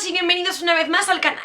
todos y bienvenidos una vez más al canal.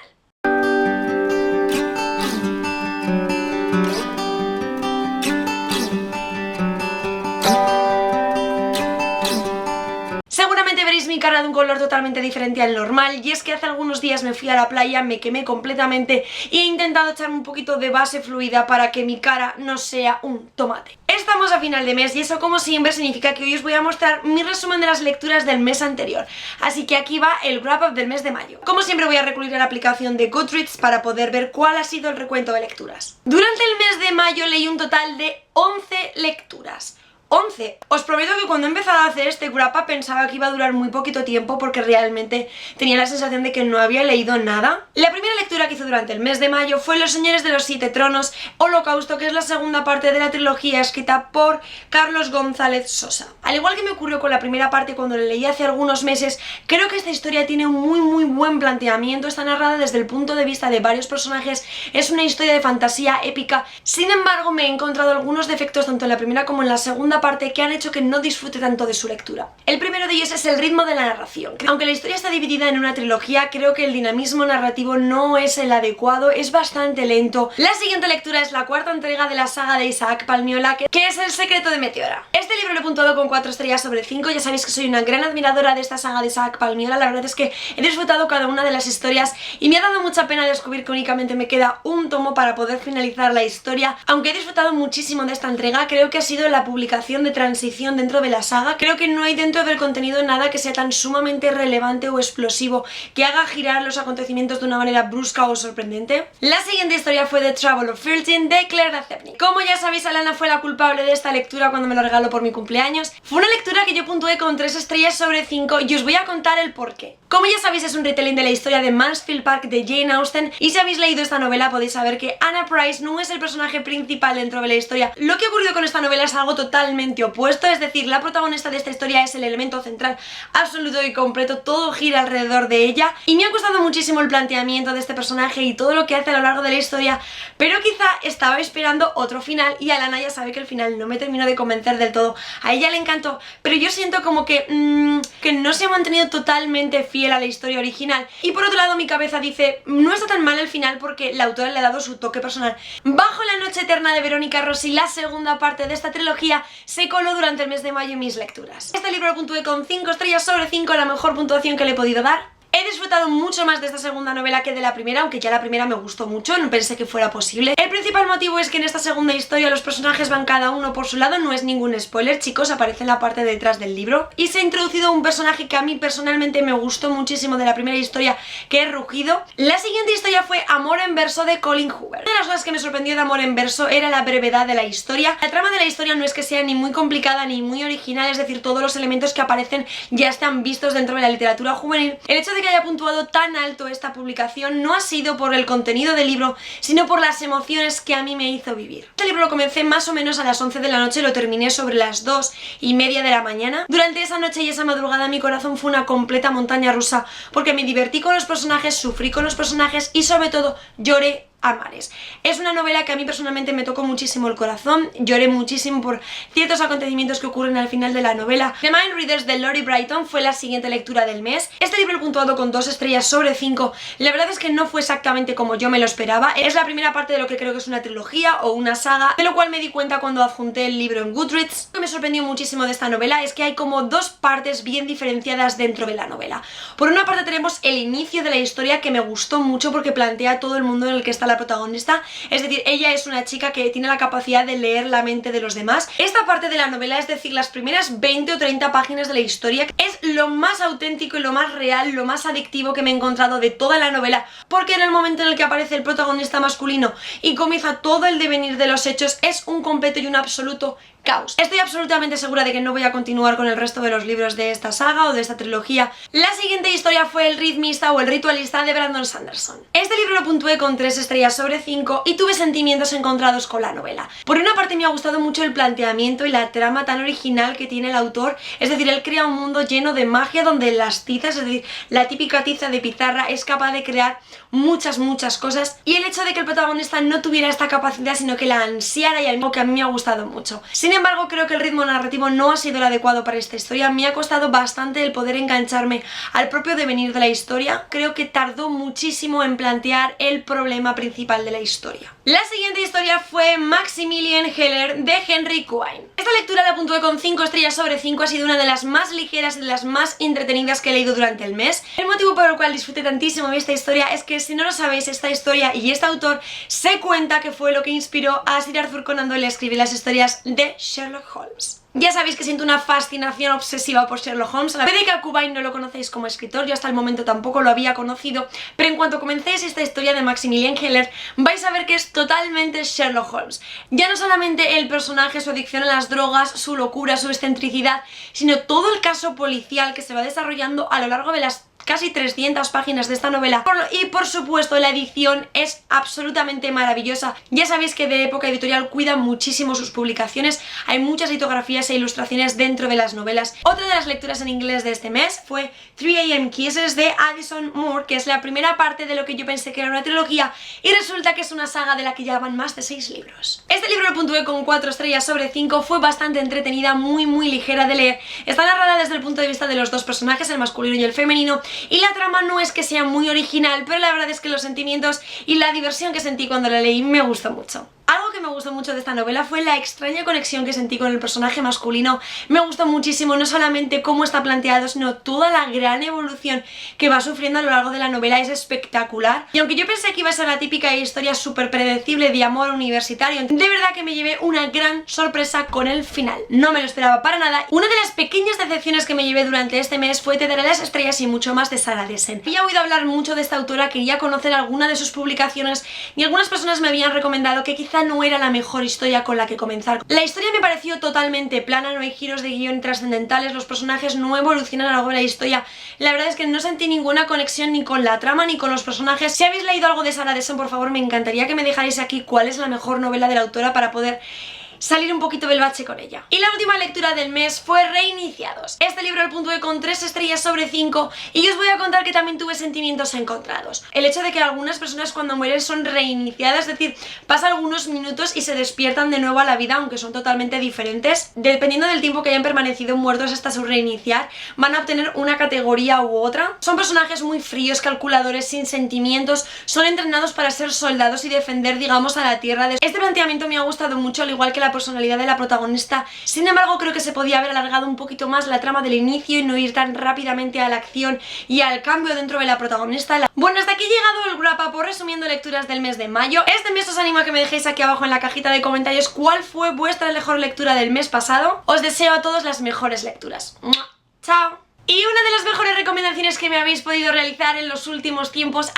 Seguramente veréis mi cara de un color totalmente diferente al normal, y es que hace algunos días me fui a la playa, me quemé completamente y he intentado echarme un poquito de base fluida para que mi cara no sea un tomate. Estamos a final de mes y eso, como siempre, significa que hoy os voy a mostrar mi resumen de las lecturas del mes anterior, así que aquí va el wrap-up del mes de mayo. Como siempre voy a recurrir a la aplicación de Goodreads para poder ver cuál ha sido el recuento de lecturas. Durante el mes de mayo leí un total de 11 lecturas. 11. Os prometo que cuando he empezado a hacer este wrap-up pensaba que iba a durar muy poquito tiempo porque realmente tenía la sensación de que no había leído nada. La primera lectura que hice durante el mes de mayo fue Los Señores de los Siete Tronos, Holocausto, que es la segunda parte de la trilogía escrita por Carlos González Sosa. Al igual que me ocurrió con la primera parte cuando la leí hace algunos meses, creo que esta historia tiene un muy buen planteamiento, está narrada desde el punto de vista de varios personajes, es una historia de fantasía épica. Sin embargo, me he encontrado algunos defectos tanto en la primera como en la segunda parte que han hecho que no disfrute tanto de su lectura. El primero de ellos es el ritmo de la narración. Aunque la historia está dividida en una trilogía, creo que el dinamismo narrativo no es el adecuado, es bastante lento. La siguiente lectura es la cuarta entrega de la saga de Isaac Palmiola, que es El secreto de Meteora. Este libro lo he puntuado con 4 estrellas sobre 5, ya sabéis que soy una gran admiradora de esta saga de Isaac Palmiola, la verdad es que he disfrutado cada una de las historias y me ha dado mucha pena descubrir que únicamente me queda un tomo para poder finalizar la historia. Aunque he disfrutado muchísimo de esta entrega, creo que ha sido la publicación de transición dentro de la saga. Creo que no hay dentro del contenido nada que sea tan sumamente relevante o explosivo que haga girar los acontecimientos de una manera brusca o sorprendente. La siguiente historia fue The Trouble of Virgin de Claire Dazebnik. Como ya sabéis, Alana fue la culpable de esta lectura cuando me lo regaló por mi cumpleaños. Fue una lectura que yo puntué con 3 estrellas sobre 5 y os voy a contar el porqué. Como ya sabéis, es un retelling de la historia de Mansfield Park de Jane Austen, y si habéis leído esta novela podéis saber que Anna Price no es el personaje principal dentro de la historia. Lo que ha ocurrido con esta novela es algo totalmente opuesto, es decir, la protagonista de esta historia es el elemento central absoluto y completo, todo gira alrededor de ella, y me ha gustado muchísimo el planteamiento de este personaje y todo lo que hace a lo largo de la historia, pero quizá estaba esperando otro final y Alana ya sabe que el final no me terminó de convencer del todo. A ella le encantó, pero yo siento como que no se ha mantenido totalmente fiel a la historia original, y por otro lado mi cabeza dice, no está tan mal el final porque la autora le ha dado su toque personal. Bajo la noche eterna de Verónica Rossi, la segunda parte de esta trilogía, se coló durante el mes de mayo en mis lecturas. Este libro lo puntué con 5 estrellas sobre 5, la mejor puntuación que le he podido dar. He disfrutado mucho más de esta segunda novela que de la primera, aunque ya la primera me gustó mucho, no pensé que fuera posible. El principal motivo es que en esta segunda historia los personajes van cada uno por su lado, no es ningún spoiler, chicos, aparece en la parte de detrás del libro. Y se ha introducido un personaje que a mí personalmente me gustó muchísimo de la primera historia, que es Rugido. La siguiente historia fue Amor en verso de Colin Hoover. Una de las cosas que me sorprendió de Amor en verso era la brevedad de la historia. La trama de la historia no es que sea ni muy complicada ni muy original, es decir, todos los elementos que aparecen ya están vistos dentro de la literatura juvenil. El hecho de que haya puntuado tan alto esta publicación no ha sido por el contenido del libro, sino por las emociones que a mí me hizo vivir. Este libro lo comencé más o menos a las 11 de la noche, lo terminé sobre las 2:30 de la mañana. Durante esa noche y esa madrugada mi corazón fue una completa montaña rusa, porque me divertí con los personajes, sufrí con los personajes y sobre todo lloré a mares. Es una novela que a mí personalmente me tocó muchísimo el corazón, lloré muchísimo por ciertos acontecimientos que ocurren al final de la novela. The Mind Readers de Lori Brighton fue la siguiente lectura del mes. Este libro he puntuado con 2 estrellas sobre 5. La verdad es que no fue exactamente como yo me lo esperaba. Es la primera parte de lo que creo que es una trilogía o una saga, de lo cual me di cuenta cuando adjunté el libro en Goodreads. Lo que me sorprendió muchísimo de esta novela es que hay como 2 partes bien diferenciadas dentro de la novela. Por una parte tenemos el inicio de la historia, que me gustó mucho porque plantea todo el mundo en el que está la protagonista, es decir, ella es una chica que tiene la capacidad de leer la mente de los demás. Esta parte de la novela, es decir, las primeras 20 o 30 páginas de la historia, es lo más auténtico y lo más real, lo más adictivo que me he encontrado de toda la novela, porque en el momento en el que aparece el protagonista masculino y comienza todo el devenir de los hechos, es un completo y un absoluto caos. Estoy absolutamente segura de que no voy a continuar con el resto de los libros de esta saga o de esta trilogía. La siguiente historia fue El ritmista o El ritualista de Brandon Sanderson. Este libro lo puntué con 3 estrellas sobre 5 y tuve sentimientos encontrados con la novela. Por una parte me ha gustado mucho el planteamiento y la trama tan original que tiene el autor, es decir, él crea un mundo lleno de magia donde las tizas, es decir, la típica tiza de pizarra, es capaz de crear muchas cosas, y el hecho de que el protagonista no tuviera esta capacidad sino que la ansiara y algo que a mí me ha gustado mucho. Sin embargo, creo que el ritmo narrativo no ha sido el adecuado para esta historia. Me ha costado bastante el poder engancharme al propio devenir de la historia. Creo que tardó muchísimo en plantear el problema principal de la historia. La siguiente historia fue Maximilian Heller de Henry Quine. Esta lectura la puntué con 5 estrellas sobre 5, ha sido una de las más ligeras y de las más entretenidas que he leído durante el mes. El motivo por el cual disfruté tantísimo de esta historia es que, si no lo sabéis, esta historia y este autor se cuenta que fue lo que inspiró a Sir Arthur Conan Doyle a escribir las historias de Sherlock Holmes. Ya sabéis que siento una fascinación obsesiva por Sherlock Holmes. Puede que a Quine no lo conocéis como escritor, yo hasta el momento tampoco lo había conocido, pero en cuanto comencéis esta historia de Maximilian Heller vais a ver que es totalmente Sherlock Holmes. Ya no solamente el personaje, su adicción a las drogas, su locura, su excentricidad, sino todo el caso policial que se va desarrollando a lo largo de las casi 300 páginas de esta novela. Y por supuesto la edición es absolutamente maravillosa. Ya sabéis que de Época Editorial cuida muchísimo sus publicaciones, hay muchas litografías e ilustraciones dentro de las novelas. Otra de las lecturas en inglés de este mes fue 3 AM Kisses de Addison Moore, que es la primera parte de lo que yo pensé que era una trilogía y resulta que es una saga de la que ya van más de 6 libros. Este libro lo puntué con 4 estrellas sobre 5, fue bastante entretenida, muy ligera de leer. Está narrada desde el punto de vista de los dos personajes, el masculino y el femenino, y la trama no es que sea muy original, pero la verdad es que los sentimientos y la diversión que sentí cuando la leí me gustó mucho. Algo que me gustó mucho de esta novela fue la extraña conexión que sentí con el personaje masculino. Me gustó muchísimo no solamente cómo está planteado, sino toda la gran evolución que va sufriendo a lo largo de la novela. Es espectacular. Y aunque yo pensé que iba a ser la típica historia súper predecible de amor universitario, de verdad que me llevé una gran sorpresa con el final. No me lo esperaba para nada. Una de las pequeñas decepciones que me llevé durante este mes fue Te daré las estrellas y mucho más de Sarah Dessen. Había oído hablar mucho de esta autora, quería conocer alguna de sus publicaciones y algunas personas me habían recomendado que quizá no era la mejor historia con la que comenzar. La historia me pareció totalmente plana, no hay giros de guión trascendentales, los personajes no evolucionan a lo largo de la historia. La verdad es que no sentí ninguna conexión ni con la trama ni con los personajes. Si habéis leído algo de Sarah Dessen, por favor, me encantaría que me dejáis aquí cuál es la mejor novela de la autora para poder salir un poquito del bache con ella. Y la última lectura del mes fue Reiniciados. Este libro lo puntué con 3 estrellas sobre 5 y os voy a contar que también tuve sentimientos encontrados. El hecho de que algunas personas cuando mueren son reiniciadas, es decir, pasan algunos minutos y se despiertan de nuevo a la vida, aunque son totalmente diferentes. Dependiendo del tiempo que hayan permanecido muertos hasta su reiniciar, van a obtener una categoría u otra. Son personajes muy fríos, calculadores, sin sentimientos, son entrenados para ser soldados y defender, digamos, a la tierra. Este planteamiento me ha gustado mucho, al igual que la personalidad de la protagonista. Sin embargo, creo que se podía haber alargado un poquito más la trama del inicio y no ir tan rápidamente a la acción y al cambio dentro de la protagonista. Bueno, hasta aquí ha llegado el wrap up resumiendo lecturas del mes de mayo. Este mes os animo a que me dejéis aquí abajo en la cajita de comentarios cuál fue vuestra mejor lectura del mes pasado. Os deseo a todos las mejores lecturas. ¡Chao! Y una de las mejores recomendaciones que me habéis podido realizar en los últimos tiempos